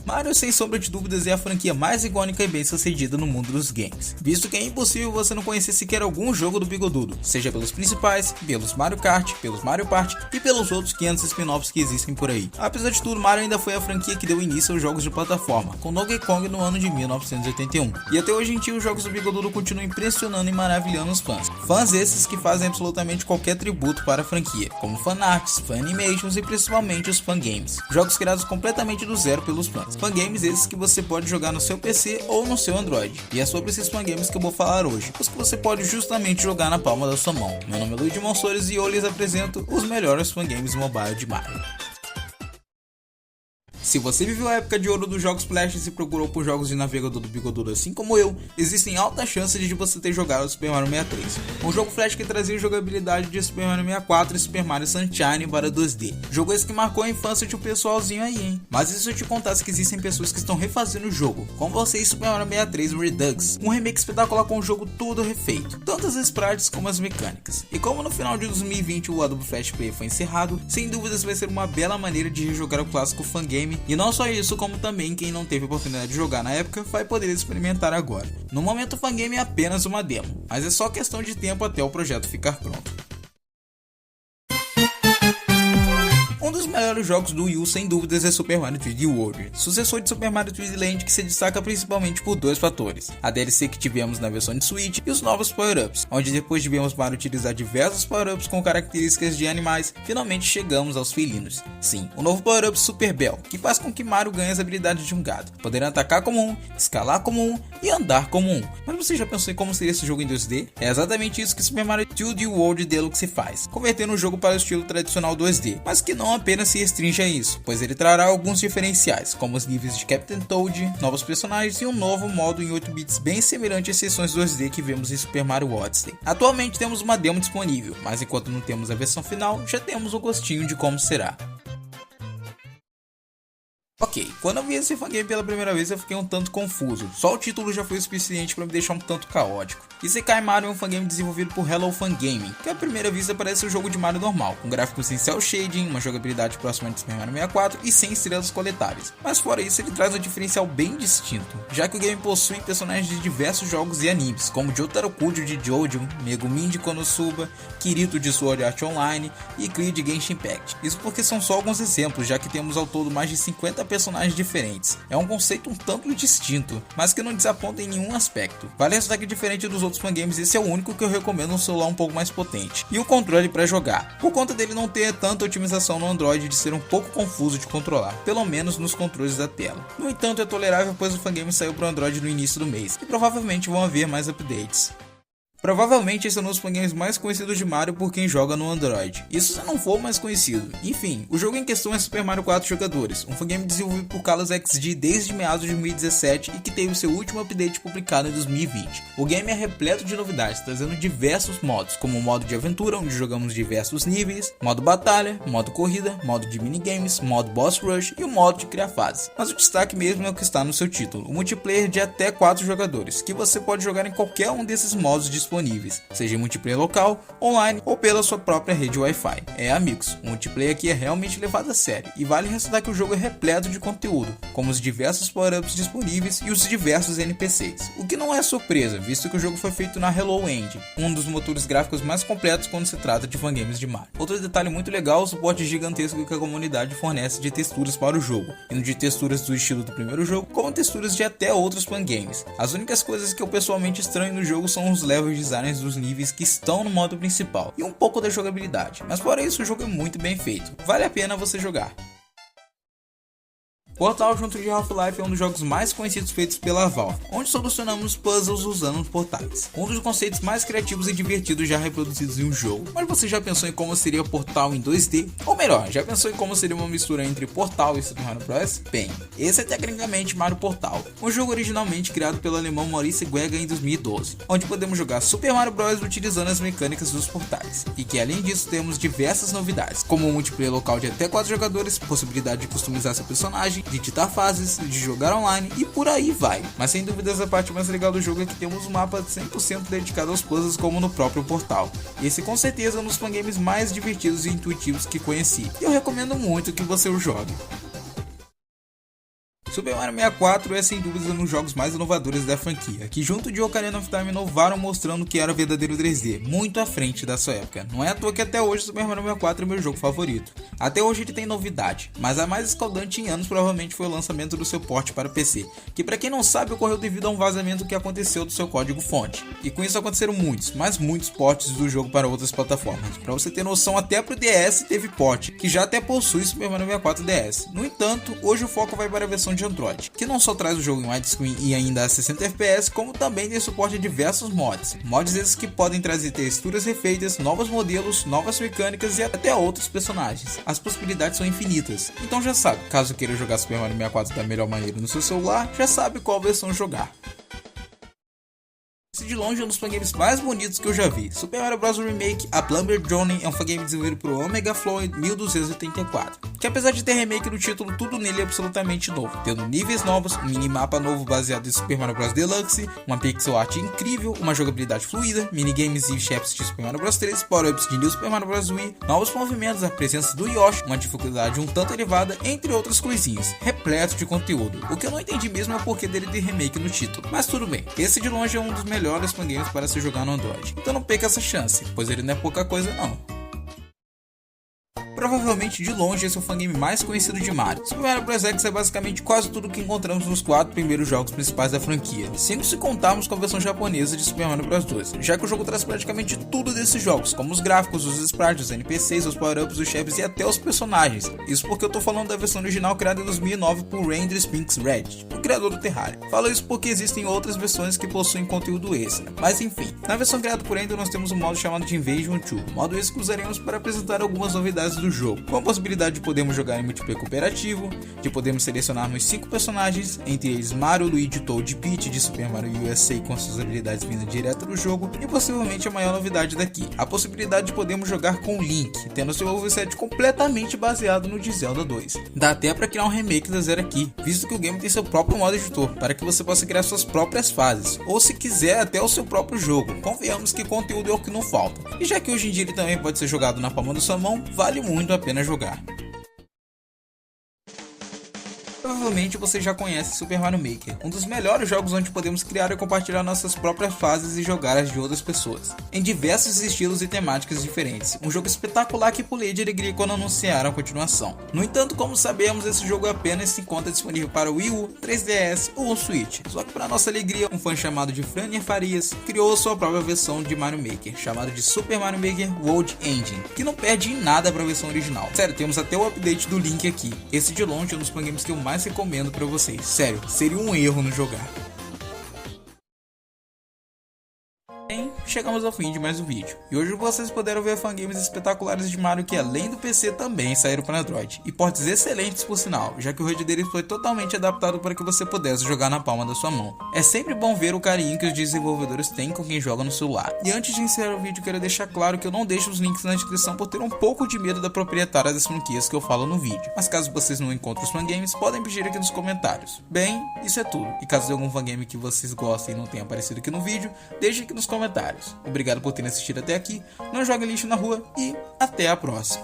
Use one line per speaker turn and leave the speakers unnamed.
Mario sem sombra de dúvidas é a franquia mais icônica e bem sucedida no mundo dos games, visto que é impossível você não conhecer sequer algum jogo do Bigodudo, seja pelos principais, pelos Mario Kart, pelos Mario Party e pelos outros 500 spin-offs que existem por aí. Apesar de tudo, Mario ainda foi a franquia que deu início aos jogos de plataforma, com Donkey Kong no ano de 1981, e até hoje em dia os jogos do Bigodudo continuam impressionando e maravilhando os fãs. Fãs esses que fazem absolutamente qualquer tributo para a franquia, como fanarts, fananimations e principalmente os fangames, jogos criados completamente do zero pelos fãs. Fangames esses que você pode jogar no seu PC ou no seu Android, e é sobre esses fangames que eu vou falar hoje, os que você pode justamente jogar na palma da sua mão. Meu nome é Luigi Monsores e eu lhes apresento os melhores fangames mobile de Mario. Se você viveu a época de ouro dos jogos Flash e se procurou por jogos de navegador do Bigodudo assim como eu, existem altas chances de você ter jogado Super Mario 63, um jogo Flash que trazia jogabilidade de Super Mario 64 e Super Mario Sunshine para 2D. Jogo esse que marcou a infância de um pessoalzinho aí, hein? Mas e se eu te contasse que existem pessoas que estão refazendo o jogo, como você em Super Mario 63 Redux, um remake espetacular com o jogo todo refeito, tanto as sprites como as mecânicas. E como no final de 2020 o Adobe Flash Player foi encerrado, sem dúvidas vai ser uma bela maneira de rejogar o clássico fangame. E não só isso, como também quem não teve a oportunidade de jogar na época vai poder experimentar agora. No momento o fangame é apenas uma demo, mas é só questão de tempo até o projeto ficar pronto. Um dos melhores jogos do Wii U sem dúvidas é Super Mario 3D World, sucessor de Super Mario 3D Land, que se destaca principalmente por dois fatores: a DLC que tivemos na versão de Switch e os novos power-ups, onde depois de vermos Mario utilizar diversos power-ups com características de animais, finalmente chegamos aos felinos. Sim, o novo power-up Super Bell, que faz com que Mario ganhe as habilidades de um gato, poder atacar como um, escalar como um e andar como um. Mas você já pensou em como seria esse jogo em 2D? É exatamente isso que Super Mario 3D World Deluxe faz, convertendo o jogo para o estilo tradicional 2D, mas que não apenas se restringe a isso, pois ele trará alguns diferenciais, como os níveis de Captain Toad, novos personagens e um novo modo em 8 bits bem semelhante às sessões 2D que vemos em Super Mario Odyssey. Atualmente temos uma demo disponível, mas enquanto não temos a versão final, já temos um gostinho de como será. Ok, quando eu vi esse fangame pela primeira vez eu fiquei um tanto confuso, só o título já foi o suficiente para me deixar um tanto caótico. Isekai Mario é um fangame desenvolvido por Hello Fangaming, que à primeira vista parece um jogo de Mario normal, com gráficos sem cel shading, uma jogabilidade próxima de Super Mario 64 e sem estrelas coletáveis. Mas fora isso ele traz um diferencial bem distinto, já que o game possui personagens de diversos jogos e animes, como Jotaro Kujo de Jojo, Megumin de Konosuba, Kirito de Sword Art Online e Clee de Genshin Impact. Isso porque são só alguns exemplos, já que temos ao todo mais de 50 personagens diferentes. É um conceito um tanto distinto, mas que não desaponta em nenhum aspecto. Vale ressaltar que diferente dos outros fangames, esse é o único que eu recomendo um celular um pouco mais potente, e o controle para jogar, por conta dele não ter tanta otimização no Android e de ser um pouco confuso de controlar, pelo menos nos controles da tela. No entanto, é tolerável pois o fangame saiu para o Android no início do mês, e provavelmente vão haver mais updates. Provavelmente esse é um dos fangames mais conhecidos de Mario por quem joga no Android. Isso se não for o mais conhecido. Enfim, o jogo em questão é Super Mario 4 jogadores, um fangame desenvolvido por Kalos XD desde meados de 2017 e que teve seu último update publicado em 2020. O game é repleto de novidades, trazendo diversos modos, como o modo de aventura, onde jogamos diversos níveis, modo batalha, modo corrida, modo de minigames, modo boss rush e o modo de criar fases. Mas o destaque mesmo é o que está no seu título, o multiplayer de até 4 jogadores, que você pode jogar em qualquer um desses modos disponíveis, seja em multiplayer local, online ou pela sua própria rede Wi-Fi. Amigos, o multiplayer aqui é realmente levado a sério, e vale ressaltar que o jogo é repleto de conteúdo, como os diversos power-ups disponíveis e os diversos NPCs, o que não é surpresa, visto que o jogo foi feito na Hello Engine, um dos motores gráficos mais completos quando se trata de fangames de Mario. Outro detalhe muito legal é o suporte gigantesco que a comunidade fornece de texturas para o jogo, indo de texturas do estilo do primeiro jogo, como texturas de até outros fangames. As únicas coisas que eu pessoalmente estranho no jogo são os levels designs dos níveis que estão no modo principal e um pouco da jogabilidade, mas fora isso o jogo é muito bem feito, vale a pena você jogar. Portal junto de Half-Life é um dos jogos mais conhecidos feitos pela Valve, onde solucionamos puzzles usando portais. Um dos conceitos mais criativos e divertidos já reproduzidos em um jogo. Mas você já pensou em como seria Portal em 2D? Ou melhor, já pensou em como seria uma mistura entre Portal e Super Mario Bros? Bem, esse é tecnicamente Mario Portal, um jogo originalmente criado pelo alemão Maurice Guega em 2012, onde podemos jogar Super Mario Bros utilizando as mecânicas dos portais, e que além disso temos diversas novidades, como um multiplayer local de até 4 jogadores, possibilidade de customizar seu personagem, de editar fases, de jogar online e por aí vai. Mas sem dúvidas a parte mais legal do jogo é que temos um mapa 100% dedicado aos puzzles como no próprio Portal. Esse com certeza é um dos fangames mais divertidos e intuitivos que conheci, e eu recomendo muito que você o jogue. Super Mario 64 é sem dúvida um dos jogos mais inovadores da franquia, que junto de Ocarina of Time inovaram mostrando que era o verdadeiro 3D, muito à frente da sua época. Não é à toa que até hoje Super Mario 64 é meu jogo favorito. Até hoje ele tem novidade, mas a mais escaldante em anos provavelmente foi o lançamento do seu port para PC, que para quem não sabe ocorreu devido a um vazamento que aconteceu do seu código fonte. E com isso aconteceram muitos, mas muitos ports do jogo para outras plataformas. Para você ter noção, até pro DS teve port, que já até possui Super Mario 64 DS. No entanto, hoje o foco vai para a versão de Android, que não só traz o jogo em widescreen e ainda a 60 FPS, como também tem suporte a diversos mods. Mods esses que podem trazer texturas refeitas, novos modelos, novas mecânicas e até outros personagens. As possibilidades são infinitas, então já sabe, caso queira jogar Super Mario 64 da melhor maneira no seu celular, já sabe qual versão jogar. Esse de longe é um dos fangames mais bonitos que eu já vi. Super Mario Bros. Remake A Plumber Journey é um fangame desenvolvido por Omega Floyd 1284, que apesar de ter remake no título, tudo nele é absolutamente novo, tendo níveis novos, um minimapa novo baseado em Super Mario Bros. Deluxe, uma pixel art incrível, uma jogabilidade fluida, minigames e chefes de Super Mario Bros. 3, power-ups de New Super Mario Bros. Wii, novos movimentos, a presença do Yoshi, uma dificuldade um tanto elevada, entre outras coisinhas, repleto de conteúdo. O que eu não entendi mesmo é o porquê dele ter remake no título, mas tudo bem, esse de longe é um dos melhores fangames para se jogar no Android, então não perca essa chance, pois ele não é pouca coisa não. Provavelmente de longe esse é o fangame mais conhecido de Mario. Super Mario Bros. X é basicamente quase tudo que encontramos nos 4 primeiros jogos principais da franquia, sem se contarmos com a versão japonesa de Super Mario Bros. 2, já que o jogo traz praticamente tudo desses jogos, como os gráficos, os sprites, os NPCs, os power-ups, os chefes e até os personagens. Isso porque eu tô falando da versão original criada em 2009 por Randy Spinks Red, o criador do Terraria. Falo isso porque existem outras versões que possuem conteúdo extra, mas enfim. Na versão criada por Randy nós temos um modo chamado de Invasion 2, modo esse que usaremos para apresentar algumas novidades do jogo, com a possibilidade de podermos jogar em multiplayer cooperativo, de podermos selecionarmos 5 personagens, entre eles Mario, Luigi, Toad e Peach de Super Mario USA com suas habilidades vindas direto do jogo, e possivelmente a maior novidade daqui, a possibilidade de podermos jogar com o Link, tendo seu moveset completamente baseado no de Zelda 2. Dá até para criar um remake da Zero aqui, visto que o game tem seu próprio modo editor, para que você possa criar suas próprias fases, ou se quiser até o seu próprio jogo. Convenhamos que conteúdo é o que não falta, e já que hoje em dia ele também pode ser jogado na palma da sua mão, vale muito a pena jogar. Provavelmente você já conhece Super Mario Maker, um dos melhores jogos onde podemos criar e compartilhar nossas próprias fases e jogar as de outras pessoas, em diversos estilos e temáticas diferentes. Um jogo espetacular que pulei de alegria quando anunciaram a continuação. No entanto, como sabemos, esse jogo apenas se encontra disponível para o Wii U, 3DS ou o Switch. Só que para nossa alegria, um fã chamado de Franier Farias criou sua própria versão de Mario Maker, chamada de Super Mario Maker World Engine, que não perde em nada para a versão original. Sério, temos até o update do Link aqui. Esse de longe é um dos fangames que eu mais recomendo para vocês. Sério, seria um erro não jogar. Bem, chegamos ao fim de mais um vídeo, e hoje vocês puderam ver fangames espetaculares de Mario que além do PC também saíram para Android, e ports excelentes por sinal, já que o HUD deles foi totalmente adaptado para que você pudesse jogar na palma da sua mão. É sempre bom ver o carinho que os desenvolvedores têm com quem joga no celular. E antes de encerrar o vídeo, quero deixar claro que eu não deixo os links na descrição por ter um pouco de medo da proprietária das franquias que eu falo no vídeo, mas caso vocês não encontrem os fangames, podem pedir aqui nos comentários. Bem, isso é tudo, e caso de algum fangame que vocês gostem e não tenha aparecido aqui no vídeo, deixe aqui nos comentários. Obrigado por terem assistido até aqui, não jogue lixo na rua e até a próxima.